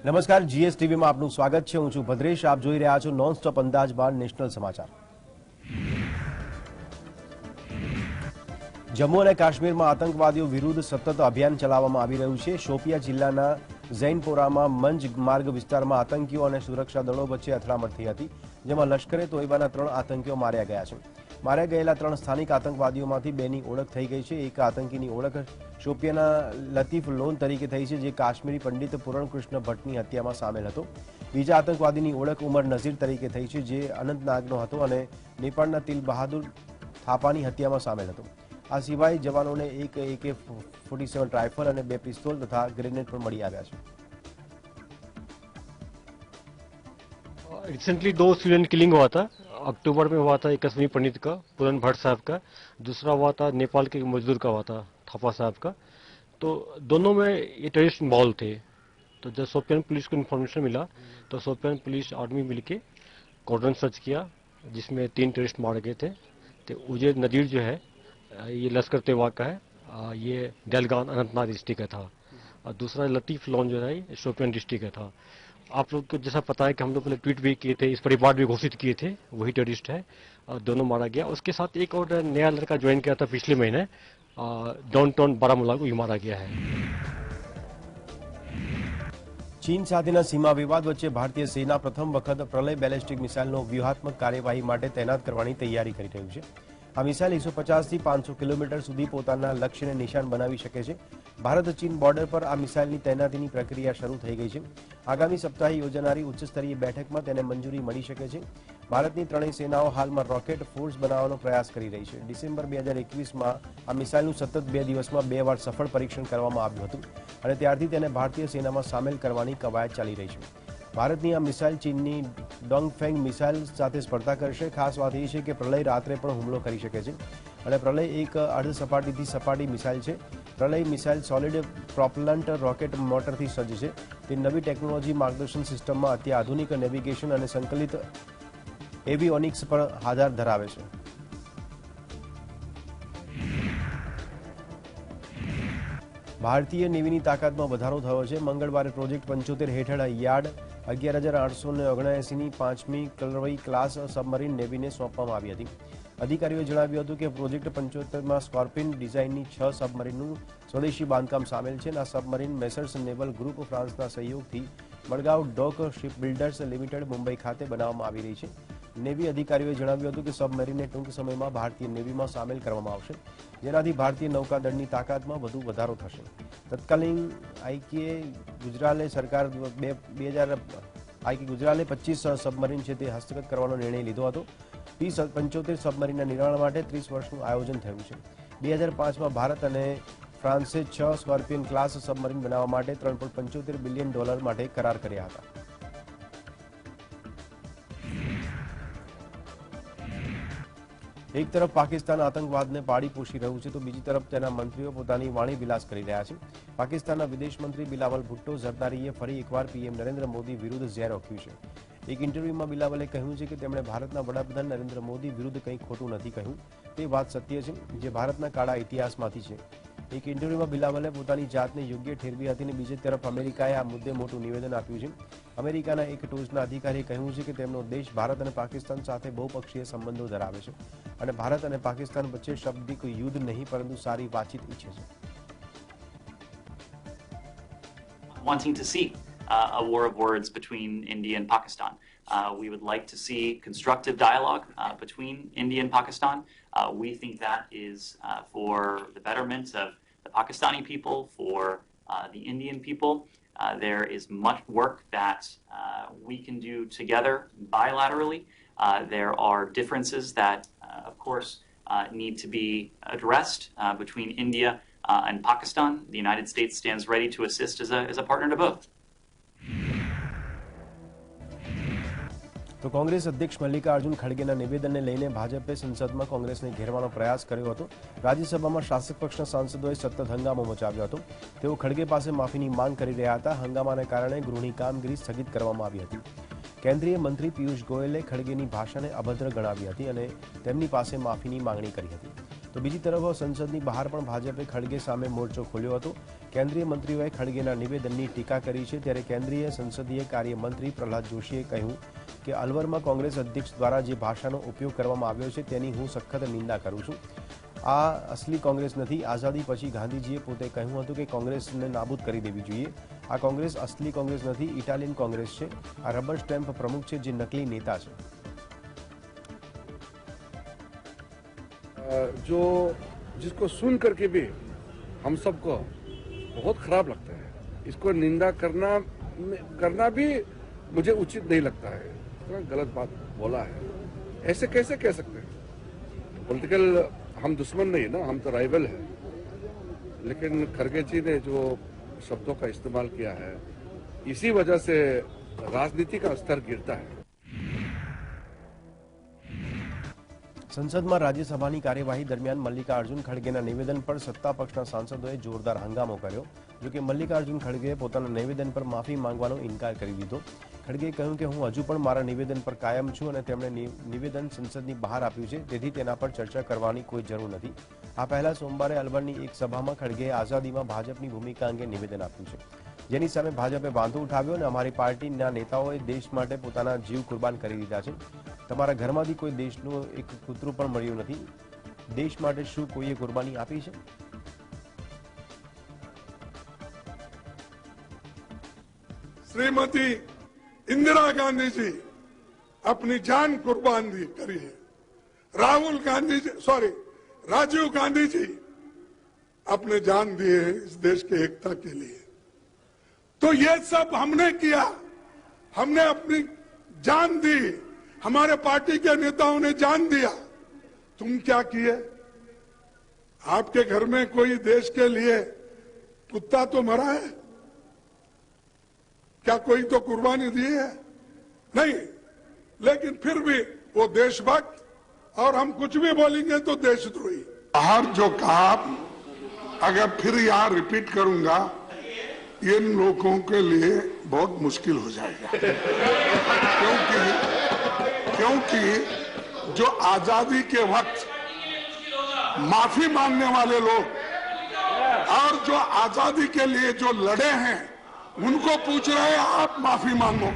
નમસ્કાર, જીએસટીવીમાં આપનું સ્વાગત છે. હું છું ભદ્રેશ. આપ જોઈ રહ્યા છો નોન સ્ટોપ અંદાજ બાર નેશનલ સમાચાર. જમ્મુ અને કાશ્મીરમાં આતંકવાદીઓ વિરુદ્ધ સતત અભિયાન ચલાવવામાં આવી રહ્યું છે. શોપિયા જિલ્લાના ઝૈનપોરામાં મંજ માર્ગ વિસ્તારમાં આતંકીઓ અને સુરક્ષા દળો વચ્ચે અથડામણ થઈ હતી, જેમાં લશ્કરે તોયબાના 3 આતંકીઓ માર્યા ગયા છે. માર્યા ગયેલા 3 સ્થાનિક આતંકવાદીઓમાંથી 2ની ઓળખ થઈ ગઈ છે. એક આતંકીની ઓળખ શોપિયાના લતીફ લોન તરીકે થઈ છે, જે કાશ્મીરી પંડિત પૂરણ કૃષ્ણ ભટ્ટની હત્યામાં સામેલ હતો. બીજા આતંકવાદીની ઓળખ ઉમર નઝીર તરીકે થઈ છે, જે અનંતનાગનો હતો અને નેપાળના તિલ બહાદુર થાપાની હત્યામાં સામેલ હતો. આ સિવાય જવાનોને એક AK-47 રાઇફલ અને 2 પિસ્તોલ તથા ग्रेनेड પણ મળી આવ્યા છે. रिसेंटली 2 स्टूडेंट किलिंग हुआ था. अक्टूबर में हुआ था एक कश्मीरी पंडित का, पूरन भट्ट साहब का. दूसरा हुआ था नेपाल के मजदूर का हुआ था, थापा साहब का. तो दोनों में ये टेररिस्ट इन्वॉल्व थे. तो जब शोपियान पुलिस को इन्फॉर्मेशन मिला तो शोपियान पुलिस आर्मी मिलके कॉर्डन सर्च किया, जिसमें 3 टेररिस्ट मारे गए थे. तो उजैर नजीर जो है ये लश्कर तैयबा का है, ये डलगान अनंतनाग डिस्ट्रिक्ट का था. और दूसरा लतीफ लोन जो है ये शोपियान डिस्ट्रिक्ट का था. आप लोग को जैसा पता है कि हम लोग पहले ट्वीट भी किए थे, इस पर रिवार्ड भी घोषित किए थे. वही टेररिस्ट है और दोनों मारा गया. उसके साथ एक और नया लड़का ज्वाइन किया था पिछले महीने, डाउनटाउन बारामूला को, ये मारा गया है. ચીન સાથેના સીમા વિવાદ વચ્ચે ભારતીય સેના પ્રથમ વખત પ્રલય બેલેસ્ટિક મિસાઇલનો વ્યૂહાત્મક કાર્યવાહી માટે તૈનાત કરવાની તૈયારી કરી રહ્યું છે. આ મિસાઇલ 150 થી 500 કિલોમીટર સુધી પોતાના લક્ષ્યને નિશાન બનાવી શકે છે. ભારત ચીન બોર્ડર પર આ મિસાઇલની તૈનાતીની પ્રક્રિયા શરૂ થઈ ગઈ છે. આગામી સપ્તાહે યોજાનારી ઉચ્ચસ્તરીય બેઠકમાં તેને મંજૂરી મળી શકે છે. ભારતની ત્રણેય સેનાઓ હાલમાં રોકેટ ફોર્સ બનાવવાનો પ્રયાસ કરી રહી છે. ડિસેમ્બર 2021માં આ મિસાઇલનું સતત 2 દિવસમાં 2 વાર સફળ પરીક્ષણ કરવામાં આવ્યું હતું અને ત્યારથી તેને ભારતીય સેનામાં સામેલ કરવાની કવાયત ચાલી રહી છે. ભારતની આ મિસાઇલ ચીનની ડોંગફેંગ મિસાઇલ સાથે સ્પર્ધા કરશે. ખાસ વાત એ છે કે પ્રલય રાત્રે પણ હુમલો કરી શકે છે અને પ્રલય એક અર્ધ સપાટીથી સપાટી મિસાઇલ છે. પ્રલય મિસાઇલ સોલિડ પ્રોપલન્ટ રોકેટ મોટરથી સજ્જ છે. તે નવી ટેકનોલોજી માર્ગદર્શન સિસ્ટમમાં અત્યાધુનિક નેવિગેશન અને સંકલિત એવિયોનિક્સ પર આધાર ધરાવે છે. ભારતીય નેવીની તાકાતમાં વધારો થયો છે. મંગળવારે પ્રોજેક્ટ 75 હેઠળ યાર્ડ 11,879ની 5મી કલરવઈ ક્લાસ સબમરીન નેવીને સોંપવામાં આવી હતી. અધિકારીઓએ જણાવ્યું હતું કે પ્રોજેક્ટ 75માં સ્કોર્પિન ડિઝાઇનની 6 સબમરીનનું સ્વદેશી બાંધકામ સામેલ છે. આ સબમરીન મેસર્સ નેવલ ગ્રુપ ફ્રાન્સના સહયોગથી મડગાંવ ડોક શિપબિલ્ડર્સ લિમિટેડ મુંબઈ ખાતે બનાવવામાં આવી રહી છે. નેવી અધિકારીઓએ જણાવ્યું હતું કે સબમરીનને ટૂંક સમયમાં ભારતીય નેવીમાં સામેલ કરવામાં આવશે, જેનાથી ભારતીય નૌકાદળની તાકાતમાં વધુ વધારો થશે. તત્કાલીન આઈકે ગુજરાલે સરકાર 25 સબમરીન છે તે હસ્તગત કરવાનો નિર્ણય લીધો હતો. P-75 સબમરીનના નિર્માણ માટે 30 વર્ષનું આયોજન થયું છે. 2005માં ભારત અને ફ્રાન્સે 6 સ્કોર્પિયન ક્લાસ સબમરીન બનાવવા માટે $3.75 બિલિયન માટે કરાર કર્યા હતા. એક તરફ પાકિસ્તાન આતંકવાદને પાડી પોષી રહ્યું છે તો બીજી તરફ તેના મંત્રીઓ પોતાની વાણી વિલાસ કરી રહ્યા છે. પાકિસ્તાનના વિદેશ મંત્રી બિલાવલ ભુટ્ટો ઝરદારીએ ફરી એકવાર પીએમ નરેન્દ્ર મોદી વિરુદ્ધ ઝેર ઓક્યું છે. એક ઇન્ટરવ્યુમાં બિલાવલે કહ્યું છે કે તેમણે ભારતના વડાપ્રધાન નરેન્દ્ર મોદી વિરુદ્ધ કંઈ ખોટું નથી કહ્યું. તે વાત સત્ય છે, જે ભારતના કાળા ઇતિહાસમાંથી છે. એક ઇન્ટરવ્યુમાં બિલાવલે પોતાની જાતને યોગ્ય ઠેરવી હતી અને બીજી તરફ અમેરિકાએ આ મુદ્દે મોટું નિવેદન આપ્યું છે. અમેરિકાના એક ટોચના અધિકારીએ કહ્યું છે કે તેમનો દેશ ભારત અને પાકિસ્તાન સાથે બહુપક્ષીય સંબંધો ધરાવે છે અને ભારત અને પાકિસ્તાન વચ્ચે શાબ્દિક યુદ્ધ નહીં પરંતુ સારી વાતચીત ઈચ્છે છે. Wanting to see a war of words between India and Pakistan. We would like to see constructive dialogue between India and Pakistan. We think that is for the betterment of the Pakistani people, for the Indian people. There is much work that we can do together bilaterally. There are differences that, of course, need to be addressed between India and Pakistan. The United States stands ready to assist as a partner to both. તો કોંગ્રેસ અધ્યક્ષ મલ્લિકાર્જુન ખડગેના નિવેદનને લઈને ભાજપે સંસદમાં કોંગ્રેસને ઘેરવાનો પ્રયાસ કર્યો હતો. રાજ્યસભામાં શાસક પક્ષના સાંસદોએ સતત હંગામો મચાવ્યો હતો. તેઓ ખડગે પાસે માફીની માંગ કરી રહ્યા હતા. હંગામાને કારણે ગૃહની કામગીરી સ્થગિત કરવામાં આવી હતી. કેન્દ્રીય મંત્રી પિયુષ ગોયલે ખડગેની ભાષાને અભદ્ર ગણાવી હતી અને તેમની પાસે માફીની માંગણી કરી હતી. તો બીજી તરફ સંસદની બહાર પણ ભાજપે ખડગે સામે મોરચો ખોલ્યો હતો। કેન્દ્રીય મંત્રીઓએ ખડગેના નિવેદનની ટીકા કરી છે, ત્યારે કેન્દ્રીય સંસદીય કાર્ય મંત્રી પ્રહલાદ જોશીએ કહ્યું કે અલવરમાં કોંગ્રેસ અધ્યક્ષ દ્વારા જે ભાષાનો ઉપયોગ કરવામાં આવ્યો છે તેની હું સખત નિંદા કરું છું। આ અસલી કોંગ્રેસ નથી। આઝાદી પછી ગાંધીજીએ પોતે કહ્યું હતું કે કોંગ્રેસને નાબૂદ કરી દેવી જોઈએ। આ કોંગ્રેસ અસલી કોંગ્રેસ નથી, ઇટાલિયન કોંગ્રેસ છે। આ રબર સ્ટેમ્પ પ્રમુખ છે જે નકલી नेता છે। जो जिसको सुन करके भी हम सबको बहुत खराब लगता है, इसको निंदा करना भी मुझे उचित नहीं लगता है। इतना गलत बात बोला है, ऐसे कैसे कह सकते हैं? पॉलिटिकल हम दुश्मन नहीं ना, हम तो राइवल है। लेकिन खड़गे जी ने जो शब्दों का इस्तेमाल किया है, इसी वजह से राजनीति का स्तर गिरता है। સંસદમાં રાજ્યસભાની કાર્યવાહી દરમિયાન મલ્લિકાર્જુન ખડગેના નિવેદન પર સત્તા પક્ષના સાંસદોએ જોરદાર હંગામો કર્યો। જોકે મલ્લિકાર્જુન ખડગેએ પોતાના નિવેદન પર માફી માંગવાનો ઇનકાર કરી દીધો। ખડગેએ કહ્યું કે હું હજુ પણ મારા નિવેદન પર કાયમ છું અને તેમણે નિવેદન સંસદની બહાર આપ્યું છે, તેથી તેના પર ચર્ચા કરવાની કોઈ જરૂર નથી। આ પહેલા સોમવારે અલવરની એક સભામાં ખડગેએ આઝાદીમાં ભાજપની ભૂમિકા અંગે નિવેદન આપ્યું છે, જેની સામે ભાજપે વાંધો ઉઠાવ્યો અને અમારી પાર્ટીના નેતાઓએ દેશ માટે પોતાના જીવ કુરબાન કરી દીધા છે। તમારા ઘરમાંથી કોઈ દેશનું એક કૂતરું પણ મળ્યું નથી। દેશ માટે શું કોઈએ કુરબાની આપી છે? श्रीमती इंदिरा गांधी जी अपनी जान कुर्बान करी है। राजीव गांधी जी अपने जान दिए इस देश की एकता के लिए। तो ये सब हमने किया, हमने अपनी जान दी, हमारे पार्टी के नेताओं ने जान दिया। तुम क्या किए? आपके घर में कोई देश के लिए कुत्ता तो मरा है? क्या कोई तो कुर्बानी दी है? नहीं। लेकिन फिर भी वो देशभक्त, और हम कुछ भी बोलेंगे तो देशद्रोही। बाहर जो कहा, अगर फिर यहाँ रिपीट करूंगा, इन लोगों के लिए बहुत मुश्किल हो जाएगा। क्योंकि जो आजादी के वक्त माफी मांगने वाले लोग और जो आजादी के लिए जो लड़े हैं, उनको पूछ रहे हैं आप माफी मांगो।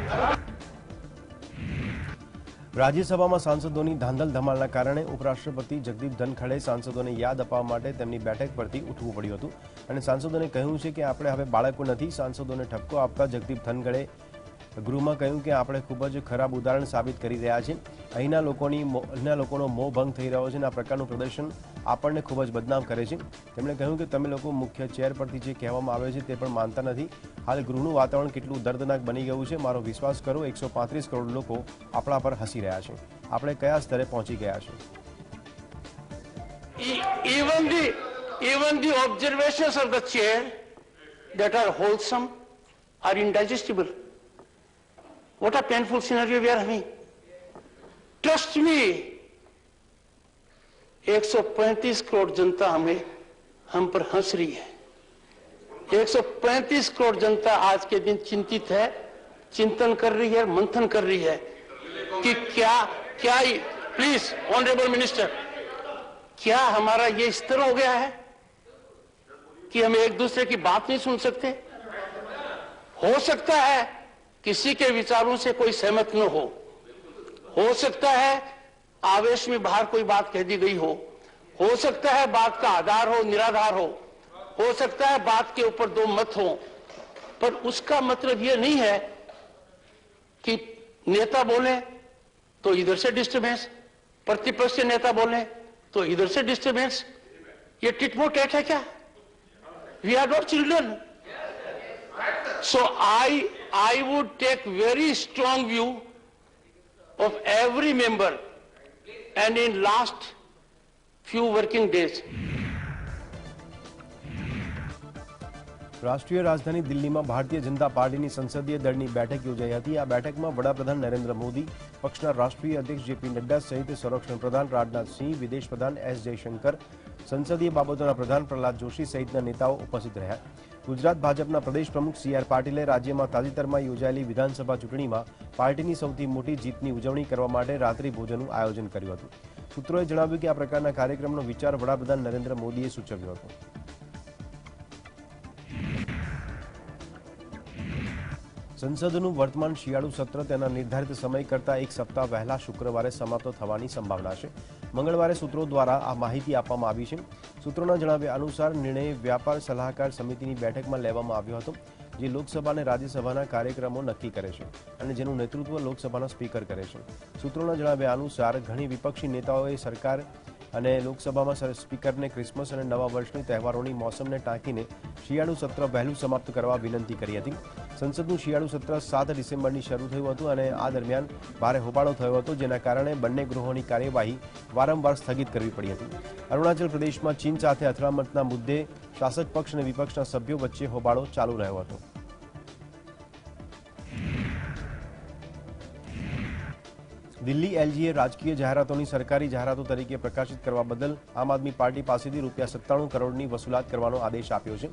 રાજ્યસભામાં સાંસદોની ધાંધલ ધમાલના કારણે ઉપરાષ્ટ્રપતિ જગદીપ ધનખડે સાંસદોને યાદ અપાવવા માટે તેમની બેઠક પરથી ઉઠવું પડ્યું હતું અને સાંસદોને કહ્યું છે કે આપણે હવે બાળકો નથી। સાંસદોને ઠપકો આપતા જગદીપ ધનખડે ગૃહમાં કહ્યું કે આપણે ખૂબ જ ખરાબ ઉદાહરણ સાબિત કરી રહ્યા છીએ। અહીંના લોકોનો મોહ ભંગ થઈ રહ્યો છે અને આ પ્રકારનું પ્રદર્શન આપણને ખૂબ જ બદનામ કરે છે। તેમણે કહ્યું કે તમે લોકો મુખ્ય ચેર પરથી જે કહેવામાં આવે છે તે પણ માનતા નથી। હાલ ગૃહનું વાતાવરણ કેટલું દર્દનાક બની ગયું છે, મારો વિશ્વાસ કરો। 135 કરોડ લોકો આપણા પર હસી રહ્યા છે। આપણે કયા સ્તરે પહોંચી ગયા છે? Even the observations of the chair that are wholesome are indigestible. What a painful scenario we are having. Trust me, 135 crore जनता हम पर हंस रही है। 135 करोड़ जनता आज के दिन चिंतित है, चिंतन कर रही है, मंथन कर रही है कि क्या प्लीज ऑनरेबल मिनिस्टर, क्या हमारा ये स्तर हो गया है कि हम एक दूसरे की बात नहीं सुन सकते? हो सकता है किसी के विचारों से कोई सहमत न हो सकता है आवेश में बाहर कोई बात कह दी गई हो सकता है बात का आधार हो निराधार हो सकता है बात के ऊपर दो मत हो, पर उसका मतलब यह नहीं है कि नेता बोले तो इधर से डिस्टर्बेंस, प्रतिपक्ष नेता बोले तो इधर से डिस्टर्बेंस। ये टिट फॉर टैट है क्या? We are not children. So I would take very strong view of every member and in last few working days. રાષ્ટ્રીય રાજધાની દિલ્હીમાં ભારતીય જનતા પાર્ટીની સંસદીય દળની બેઠક યોજાઈ હતી। આ બેઠકમાં વડાપ્રધાન નરેન્દ્ર મોદી, પક્ષના રાષ્ટ્રીય અધ્યક્ષ જેપી નડ્ડા સહિત સંરક્ષણ પ્રધાન રાજનાથ સિંહ, વિદેશ પ્રધાન એસ જયશંકર, સંસદીય બાબતોના પ્રધાન પ્રહલાદ જોશી સહિતના નેતાઓ ઉપસ્થિત રહ્યા। ગુજરાત ભાજપના પ્રદેશ પ્રમુખ સી આર પાટીલે રાજ્યમાં તાજેતરમાં યોજાયેલી વિધાનસભા ચૂંટણીમાં પાર્ટીની સૌથી મોટી જીતની ઉજવણી કરવા માટે રાત્રિ ભોજનનું આયોજન કર્યું હતું. સૂત્રોએ જણાવ્યું કે આ પ્રકારના કાર્યક્રમનો વિચાર વડાપ્રધાન નરેન્દ્ર મોદીએ સૂચવ્યો હતો. સંસદનું વર્તમાન શિયાળુ સત્ર તેના નિર્ધારિત સમય કરતાં એક સપ્તાહ વહેલા શુક્રવારે સમાપ્ત થવાની સંભાવના છે. મંગળવારે સૂત્રો દ્વારા આ માહિતી આપવામાં આવી છે. સૂત્રોના જણાવ્યા અનુસાર નિર્ણય વ્યાપાર સલાહકાર સમિતિની બેઠકમાં લેવામાં આવ્યો હતો, જે લોકસભા અને રાજ્યસભાના કાર્યક્રમો નક્કી કરે છે અને જેનું નેતૃત્વ લોકસભાના સ્પીકર કરે છે. સૂત્રોના જણાવ્યા અનુસાર ઘણી વિપક્ષી નેતાઓએ સરકાર અને લોકસભામાં સ્પીકરને ક્રિસમસ અને નવા વર્ષની તહેવારોની મોસમને ટાંકીને શિયાળુ સત્ર વહેલું સમાપ્ત કરવા વિનંતી કરી હતી. સંસદનું શિયાળુ સત્ર 7 ડિસેમ્બરની શરૂ થયું હતું અને આ દરમિયાન ભારે હોબાળો થયો હતો, જેના કારણે બંને ગૃહોની કાર્યવાહી વારંવાર સ્થગિત કરવી પડી હતી. અરુણાચલ પ્રદેશમાં ચીન સાથે અથડામણના મુદ્દે શાસક પક્ષ અને વિપક્ષના સભ્યો વચ્ચે હોબાળો ચાલુ રહ્યો હતો. દિલ્હી એલજીએ રાજકીય જાહેરાતોની સરકારી જાહેરાતો તરીકે પ્રકાશિત કરવા બદલ આમ આદમી પાર્ટી પાસેથી ₹97 કરોડની વસૂલાત કરવાનો આદેશ આપ્યો છે.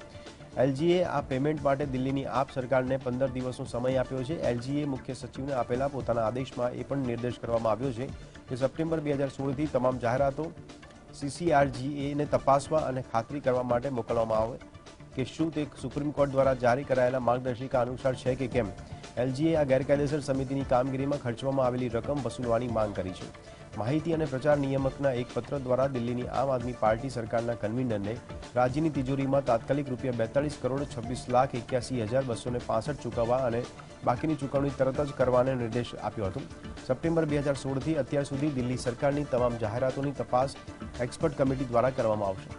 એલજીએ આ પેમેન્ટ માટે દિલ્હીની આપ સરકારને 15 દિવસનો સમય આપ્યો છે. એલજીએ મુખ્ય સચિવને આપેલા પોતાના આદેશમાં એ પણ નિર્દેશ કરવામાં આવ્યો છે કે સપ્ટેમ્બર 2016થી તમામ જાહેરાતો સીસીઆરજીએને તપાસવા અને ખાતરી કરવા માટે મોકલવામાં આવે કે શું તે સુપ્રીમ કોર્ટ દ્વારા જારી કરાયેલા માર્ગદર્શિકા અનુસાર છે કે કેમ. એલજીએ આ ગેરકાયદેસર સમિતિની કામગીરીમાં ખર્ચવામાં આવેલી રકમ વસૂલવાની માંગ કરી છે. માહિતી અને પ્રચાર નિયામકના એક પત્ર દ્વારા દિલ્હીની આમ આદમી પાર્ટી સરકારના કન્વીનરને રાજ્યની તિજોરીમાં તાત્કાલિક ₹42 કરોડ 26,81,265 ચૂકવવા અને બાકીની ચૂકવણી તરત જ કરવાનો નિર્દેશ આપ્યો હતો. સપ્ટેમ્બર 2016થી અત્યાર સુધી દિલ્હી સરકારની તમામ જાહેરાતોની તપાસ એક્સપર્ટ કમિટી દ્વારા કરવામાં આવશે.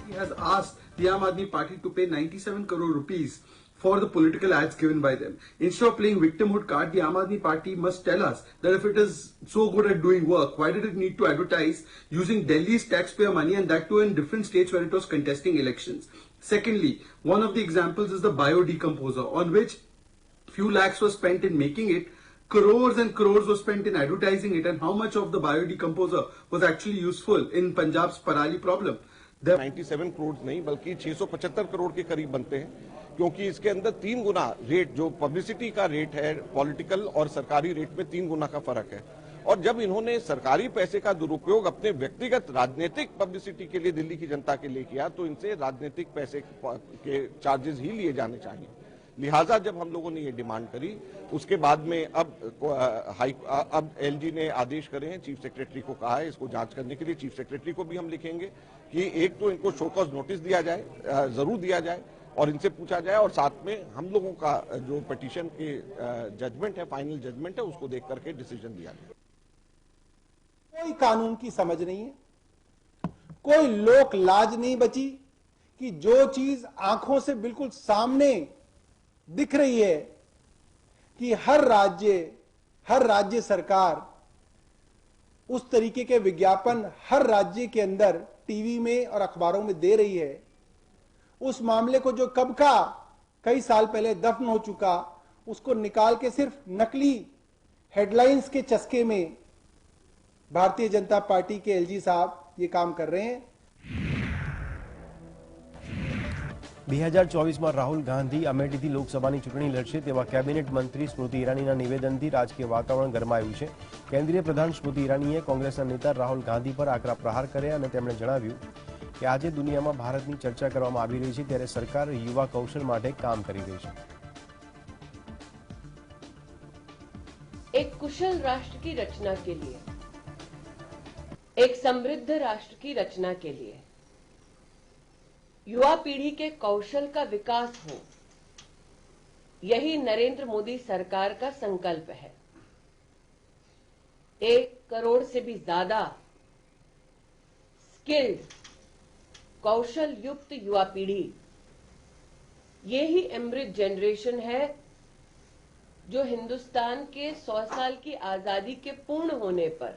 He has asked the Aam Aadmi Party to pay 97 crore rupees for the political ads given by them. Instead of playing victimhood card, the Aam Aadmi Party must tell us that if it is so good at doing work, why did it need to advertise using Delhi's taxpayer money, and that too in different states where it was contesting elections? Secondly, one of the examples is the biodecomposer, on which few lakhs was spent in making it, crores and crores was spent in advertising it, and how much of the biodecomposer was actually useful in Punjab's Parali problem? 97 crore नहीं बल्कि 675 करोड़ के करीब बनते हैं, क्योंकि इसके अंदर 3 गुना rate, जो पब्लिसिटी का रेट है पॉलिटिकल और सरकारी रेट में 3 गुना का फर्क है. और जब इन्होंने सरकारी पैसे का दुरुपयोग अपने व्यक्तिगत राजनीतिक पब्लिसिटी के लिए दिल्ली की जनता के लिए किया, तो इनसे राजनीतिक पैसे के चार्जेस ही लिए जाने चाहिए. लिहाजा जब हम लोगों ने ये डिमांड करी, उसके बाद में अब एलजी ने आदेश करे हैं, चीफ सेक्रेटरी को कहा है इसको जांच करने के लिए. चीफ सेक्रेटरी को भी हम लिखेंगे कि एक तो इनको शो कॉज नोटिस दिया जाए, जरूर दिया जाए, और इनसे पूछा जाए, और साथ में हम लोगों का जो पिटीशन के जजमेंट है, फाइनल जजमेंट है, उसको देख करके डिसीजन दिया जाए. कोई कानून की समझ नहीं है, कोई लोक लाज नहीं बची कि जो चीज आंखों से बिल्कुल सामने दिख रही है कि हर राज्य सरकार उस तरीके के विज्ञापन हर राज्य के अंदर टीवी में और अखबारों में दे रही है, उस मामले को जो कब का कई साल पहले दफन हो चुका, उसको निकाल के सिर्फ नकली हेडलाइंस के चस्के में भारतीय जनता पार्टी के एलजी साहब ये काम कर रहे हैं. 2024માં રાહુલ ગાંધી અમેઠીથી લોકસભાની ચૂંટણી લડશે તેવા કેબિનેટ મંત્રી સ્મૃતિ ઈરાનીના નિવેદનથી રાજકીય વાતાવરણ ગરમાયું છે. કેન્દ્રીય પ્રધાન સ્મૃતિ ઈરાનીએ કોંગ્રેસના નેતા રાહુલ ગાંધી પર આકરા પ્રહાર કર્યા અને તેમણે જણાવ્યું કે આજે દુનિયામાં ભારતની ચર્ચા કરવામાં આવી રહી છે, ત્યારે સરકાર યુવા કૌશલ માટે કામ કરી રહી છે. एक कुशल राष्ट्र की रचना के लिए, एक समृद्ध राष्ट्र की रचना के लिए युवा पीढ़ी के कौशल का विकास हो, यही नरेंद्र मोदी सरकार का संकल्प है. 1 करोड़ से भी ज्यादा स्किल्ड, कौशल युक्त युवा पीढ़ी, यही अमृत जनरेशन है जो हिंदुस्तान के 100 साल की आजादी के पूर्ण होने पर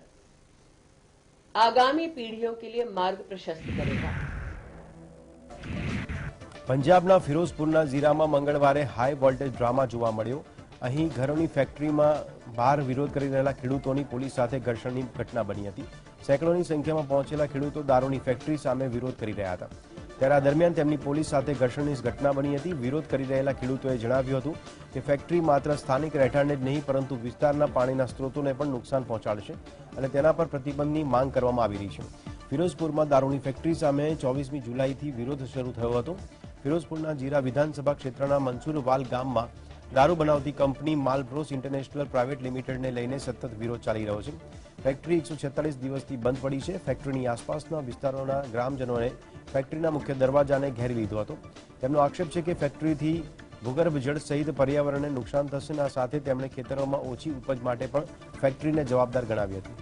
आगामी पीढ़ियों के लिए मार्ग प्रशस्त करेगा. પંજાબના ફિરોઝપુરના ઝીરામાં મંગળવારે હાઈ વોલ્ટેજ ડ્રામા જોવા મળ્યો. અહીં ઘરોની ફેક્ટરીમાં બહાર વિરોધ કરી રહેલા ખેડૂતોની પોલીસ સાથે ઘર્ષણની ઘટના બની હતી. સેંકડોની સંખ્યામાં પહોંચેલા ખેડૂતો દારૂની ફેક્ટરી સામે વિરોધ કરી રહ્યા હતા. ત્યારે આ દરમિયાન તેમની પોલીસ સાથે ઘર્ષણની ઘટના બની હતી. વિરોધ કરી રહેલા ખેડૂતોએ જણાવ્યું હતું કે ફેક્ટરી માત્ર સ્થાનિક રહેઠાણને જ નહીં પરંતુ વિસ્તારના પાણીના સ્ત્રોતોને પણ નુકસાન પહોંચાડશે અને તેના પર પ્રતિબંધની માંગ કરવામાં આવી રહી છે. ફિરોઝપુરમાં દારૂની ફેક્ટરી સામે 24મી જુલાઈથી વિરોધ શરૂ થયો હતો. ફિરોઝપુરના જીરા વિધાનસભા ક્ષેત્રના મંસૂરવાલ ગામમાં દારૂ બનાવતી કંપની માલબ્રોસ ઇન્ટરનેશનલ પ્રાઇવેટ લિમિટેડને લઈને સતત વિરોધ ચાલી રહ્યો છે. ફેક્ટરી 146 દિવસથી બંધ પડી છે. ફેક્ટરીની આસપાસના વિસ્તારોના ગ્રામજનોએ ફેક્ટરીના મુખ્ય દરવાજાને ઘેરી લીધો હતો. તેમનો આક્ષેપ છે કે ફેક્ટરીથી ભૂગર્ભ જળ સહિત પર્યાવરણને નુકસાન થશે અને આ સાથે તેમણે ખેતરોમાં ઓછી ઉપજ માટે પણ ફેક્ટરીને જવાબદાર ગણાવી હતી.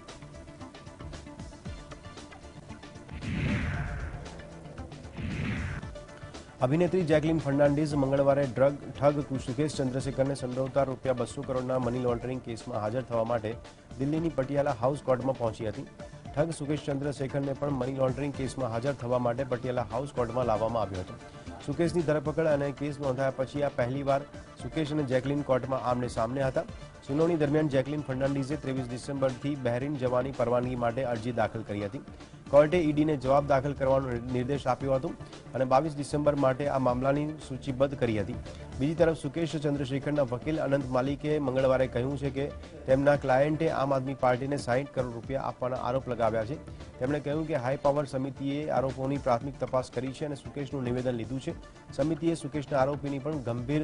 અભિનેત્રી જેકલિન ફર્નાન્ડીઝ મંગળવારે ઠગ સુકેશ ચંદ્રશેખરને સંડોવતા ₹200 કરોડના મની લોન્ડરિંગ કેસમાં હાજર થવા માટે દિલ્હીની પટિયાલા હાઉસ કોર્ટમાં પહોંચી હતી. ઠગ સુકેશ ચંદ્રશેખરને પણ મની લોન્ડરિંગ કેસમાં હાજર થવા માટે પટિયાલા હાઉસ કોર્ટમાં લાવવામાં આવ્યો હતો. સુકેશની ધરપકડ અને કેસ નોંધાયા પછી આ પહેલીવાર સુકેશ અને જેકલિન કોર્ટમાં આમને સામને હતા. સુનાવણી દરમિયાન જેકલિન ફર્નાન્ડીઝે 23 ડિસેમ્બરથી બહેરીન જવાની પરવાનગી માટે અરજી દાખલ કરી હતી. કોર્ટે ઈડીને જવાબ દાખલ કરવાનો નિર્દેશ આપ્યો હતો અને 22 ડિસેમ્બર માટે આ મામલાની સૂચિબદ્ધ કરી હતી. બીજી તરફ સુકેશ ચંદ્રશેખરના વકીલ અનંત માલિકે મંગળવારે કહ્યું છે કે તેમના ક્લાયન્ટે આમ આદમી પાર્ટીને 60 કરોડ રૂપિયા આપવાના આરોપ લગાવ્યા છે. તેમણે કહ્યું કે હાઈ પાવર સમિતિએ આરોપોની પ્રાથમિક તપાસ કરી છે અને સુકેશનું નિવેદન લીધું છે. સમિતિએ સુકેશના આરોપીની પણ ગંભીર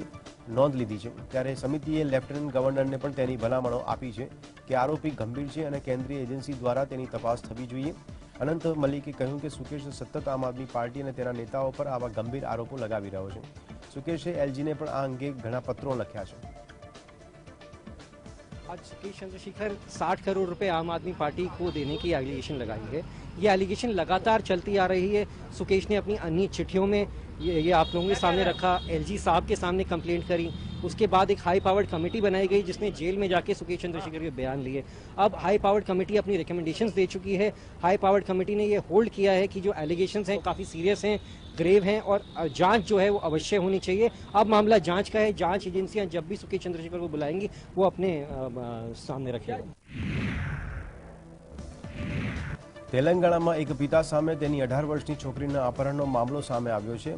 નોંધ લીધી છે. ત્યારે સમિતિએ લેફ્ટનન્ટ ગવર્નરને પણ તેની ભલામણો આપી છે કે આરોપી ગંભીર છે અને કેન્દ્રીય એજન્સી દ્વારા તેની તપાસ થવી જોઈએ. અનંત મલિકે કહ્યું કે સુકેશ સતત આમ આદમી પાર્ટી અને તેના નેતાઓ પર આવા ગંભીર આરોપો લગાવી રહ્યો છે. સુકેશે એલજીને પણ આ અંગે ઘણા પત્રો લખ્યા છે. आज सुकेश चंद्रशेखर 60 करोड़ रुपए आम आदमी पार्टी को देने की एलिगेशन लगाई है. ये एलिगेशन लगातार चलती आ रही है. सुकेश ने अपनी अन्य चिट्ठियों में ये आप लोगों के सामने रखा, एलजी साहब के सामने कंप्लेंट करी. उसके बाद एक हाई पावर्ड कमेटी बनाई गई जिसने जेल में जाके सुकेश चंद्रशेखर के बयान लिए. अब हाई पावर्ड कमेटी अपनी रिकमेंडेशंस दे चुकी है. हाई पावर्ड कमेटी ने ये होल्ड किया है कि जो एलिगेशंस हैं काफ़ी सीरियस हैं, ग्रेव हैं और जांच जो है वो अवश्य होनी चाहिए. अब मामला जांच का है. जांच एजेंसियां जब भी सुकेश चंद्रशेखर को बुलाएंगी वो अपने सामने रखेगा. તેલંગાણામાં એક પિતા સામે તેની 18 વર્ષની છોકરીના અપહરણનો મામલો સામે આવ્યો છે.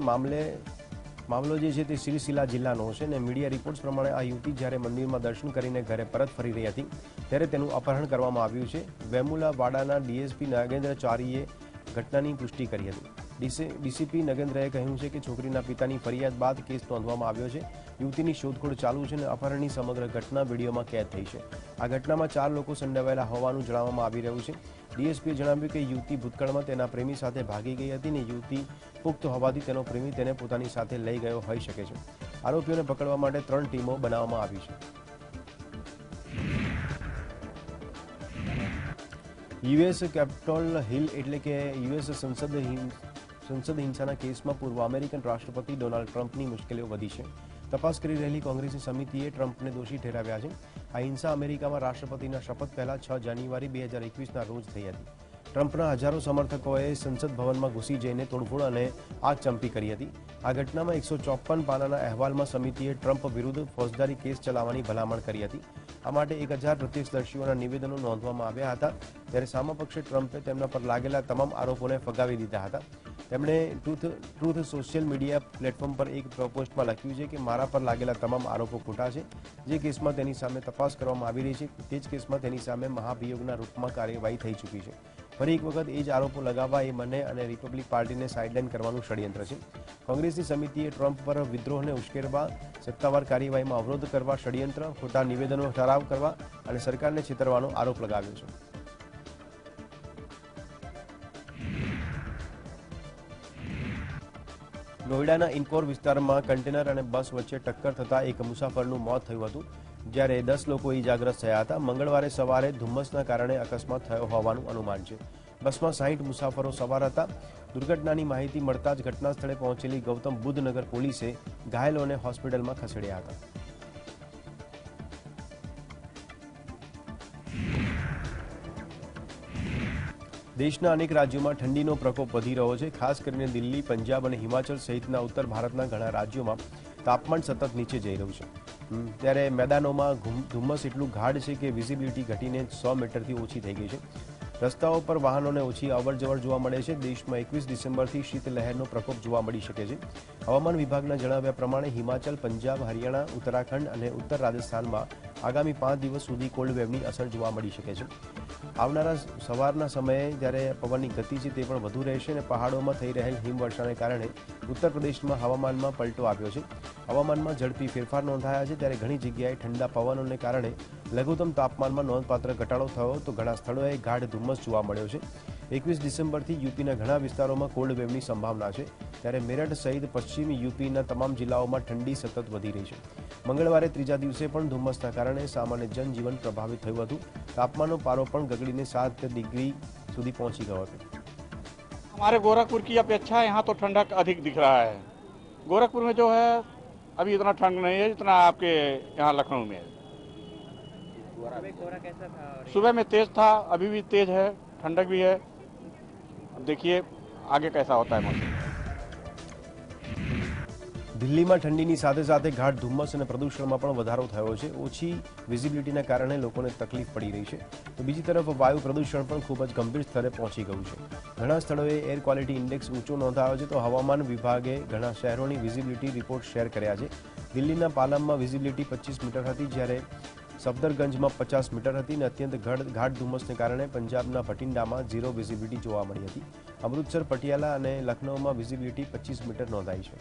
મામલો જે છે તે સિરસિલા જિલ્લાનો છે અને મીડિયા રિપોર્ટ્સ પ્રમાણે આ યુવતી જ્યારે મંદિરમાં દર્શન કરીને ઘરે પરત ફરી રહી હતી ત્યારે તેનું અપહરણ કરવામાં આવ્યું છે. વેમુલાવાડાના ડીએસપી નાગેન્દ્રચારીએ ઘટનાની પુષ્ટિ કરી હતી. ડીસીપી નગેન્દ્રએ કહ્યું છે કે છોકરીના પિતાની ફરિયાદ બાદ કેસ નોંધવામાં આવ્યો છે. યુવતીની શોધખોળ ચાલુ છે અને અપહરણની સમગ્ર ઘટના વિડીયોમાં કેદ થઈ છે. આ ઘટનામાં 4 લોકો સંડોવાયેલા હોવાનું જણાવવામાં આવી રહ્યું છે. ડીએસપીએ જણાવ્યું કે યુવતી ભૂતકાળમાં તેના પ્રેમી સાથે ભાગી ગઈ હતી અને યુવતી પુખ્ત હોવાથી તેનો પ્રેમી તેને પોતાની સાથે લઈ ગયો હોઈ શકે છે. આરોપીઓને પકડવા માટે 3 ટીમો બનાવવામાં આવી છે. યુએસ કેપિટોલ હિલ એટલે કે યુએસ સંસદ હિંસાના કેસમાં પૂર્વ અમેરિકન રાષ્ટ્રપતિ ડોનાલ્ડ ટ્રમ્પની મુશ્કેલીઓ વધી છે. તપાસ કરી રહેલી કોંગ્રેસની સમિતિએ ટ્રમ્પને દોષી ઠેરવ્યા છે. આ હિંસા અમેરિકામાં રાષ્ટ્રપતિના શપથ પહેલા 6 જાન્યુઆરી 2021ના રોજ થઈ હતી. ટ્રમ્પના હજારો સમર્થકોએ સંસદ ભવનમાં ઘૂસી જઈને તોડફોડ અને આગચંપી કરી હતી. આ ઘટનામાં 154 પાનાના અહેવાલમાં સમિતિએ ટ્રમ્પ વિરુદ્ધ ફોજદારી કેસ ચલાવવાની ભલામણ કરી હતી. આ માટે 1000 પ્રત્યક્ષદર્શીઓના નિવેદનો નોંધવામાં આવ્યા હતા. ત્યારે સામા પક્ષે ટ્રમ્પે તેમના પર લાગેલા તમામ આરોપોને ફગાવી દીધા હતા. તેમણે ટ્રુથ સોશિયલ મીડિયા પ્લેટફોર્મ પર એક પોસ્ટમાં લખ્યું છે કે મારા પર લાગેલા તમામ આરોપો ખોટા છે. જે કેસમાં તેની સામે તપાસ કરવામાં આવી રહી છે તે જ કેસમાં તેની સામે મહાભિયોગના રૂપમાં કાર્યવાહી થઈ ચૂકી છે. ફરી એક વખત એ જ આરોપો લગાવવા એ મને અને રિપબ્લિક પાર્ટીને સાઇડલાઇન કરવાનું ષડયંત્ર છે. કોંગ્રેસની સમિતિએ ટ્રમ્પ પર વિદ્રોહને ઉશ્કેરવા, સત્તાવાર કાર્યવાહીમાં અવરોધ કરવા, ષડયંત્ર, ખોટા નિવેદનો ઠરાવ કરવા અને સરકારને છેતરવાનો આરોપ લગાવ્યો છે. નોઈડાના ઇન્કોર વિસ્તારમાં કન્ટેનર અને બસ વચ્ચે ટક્કર થતાં એક મુસાફરનું મોત થયું હતું જ્યારે 10 લોકો ઇજાગ્રસ્ત થયા હતા. મંગળવારે સવારે ધુમ્મસના કારણે અકસ્માત થયો હોવાનું અનુમાન છે. બસમાં 60 મુસાફરો સવાર હતા. દુર્ઘટનાની માહિતી મળતા જ ઘટના સ્થળે પહોંચેલી ગૌતમ બુદ્ધ નગર પોલીસે ઘાયલોને હોસ્પિટલમાં ખસેડ્યા હતા. દેશના અનેક રાજ્યોમાં ઠંડીનો પ્રકોપ વધી રહ્યો છે. ખાસ કરીને દિલ્હી, પંજાબ અને હિમાચલ સહિતના ઉત્તર ભારતના ઘણા રાજ્યોમાં તાપમાન સતત નીચે જઈ રહ્યું છે. ત્યારે મેદાનોમાં ધુમ્મસ એટલું ગાઢ છે કે વિઝિબિલિટી ઘટીને 100 મીટરથી ઓછી થઈ ગઈ છે. રસ્તાઓ પર વાહનોને ઓછી અવરજવર જોવા મળે છે. દેશમાં 21 ડિસેમ્બરથી શીતલહેરનો પ્રકોપ જોવા મળી શકે છે. હવામાન વિભાગના જણાવ્યા પ્રમાણે હિમાચલ, પંજાબ, હરિયાણા, ઉત્તરાખંડ અને ઉત્તર રાજસ્થાનમાં આગામી 5 દિવસ સુધી કોલ્ડ વેવની અસર જોવા મળી શકે છે. આવનારા સવારના સમયે જ્યારે પવનની ગતિ છે તે પણ વધુ રહેશે અને પહાડોમાં થઈ રહેલ હિમવર્ષાને કારણે ઉત્તર પ્રદેશમાં હવામાનમાં પલટો આવ્યો છે. હવામાનમાં ઝડપી ફેરફાર નોંધાયા છે ત્યારે ઘણી જગ્યાએ ઠંડા પવનોને કારણે લઘુત્તમ તાપમાનમાં નોંધપાત્ર ઘટાડો થયો તો ઘણા સ્થળોએ ગાઢ ધુમ્મસ જોવા મળ્યો છે. 21 ડિસેમ્બરથી યુપીના ઘણા વિસ્તારોમાં કોલ્ડ વેવની સંભાવના છે ત્યારે મેરઠ સહિત પશ્ચિમી યુપીના તમામ જિલ્લાઓમાં ઠંડી સતત વધી રહી છે. મંગળવારે ત્રીજા દિવસે પણ ધુમ્મસના કારણે સામાન્ય જનજીવન પ્રભાવિત થયું હતું. તાપમાનનો પારો પણ ગગડીને 7 ડિગ્રી સુધી પહોંચી ગયો હતો. हमारे गोरखपुर की अपेक्षा यहाँ तो ठंडक अधिक दिख रहा है. गोरखपुर में जो है अभी इतना ठंड नहीं है जितना आपके यहाँ लखनऊ में है. सुबह में तेज था, अभी भी तेज है, ठंडक भी है. अब देखिए आगे कैसा होता है मौसम. દિલ્હીમાં ઠંડીની સાથે સાથે ગાઢ ધુમ્મસ અને પ્રદૂષણમાં પણ વધારો થયો છે. ઓછી વિઝિબિલિટીના કારણે લોકોને તકલીફ પડી રહી છે તો બીજી તરફ વાયુ પ્રદૂષણ પણ ખૂબ જ ગંભીર સ્તરે પહોંચી ગયું છે. ઘણા સ્થળોએ એર ક્વોલિટી ઇન્ડેક્સ ઊંચો નોંધાયો છે તો હવામાન વિભાગે ઘણા શહેરોની વિઝિબિલિટી રિપોર્ટ શેર કર્યા છે. દિલ્હીના પાલમમાં વિઝિબિલિટી 25 મીટર હતી જ્યારે સફદરગંજમાં 50 મીટર હતી અને અત્યંત ગાઢ ધુમ્મસને કારણે પંજાબના ભટિંડામાં 0 વિઝિબિલિટી જોવા મળી હતી. અમૃતસર, પટિયાલા અને લખનૌમાં વિઝિબિલિટી 25 મીટર નોંધાઈ છે.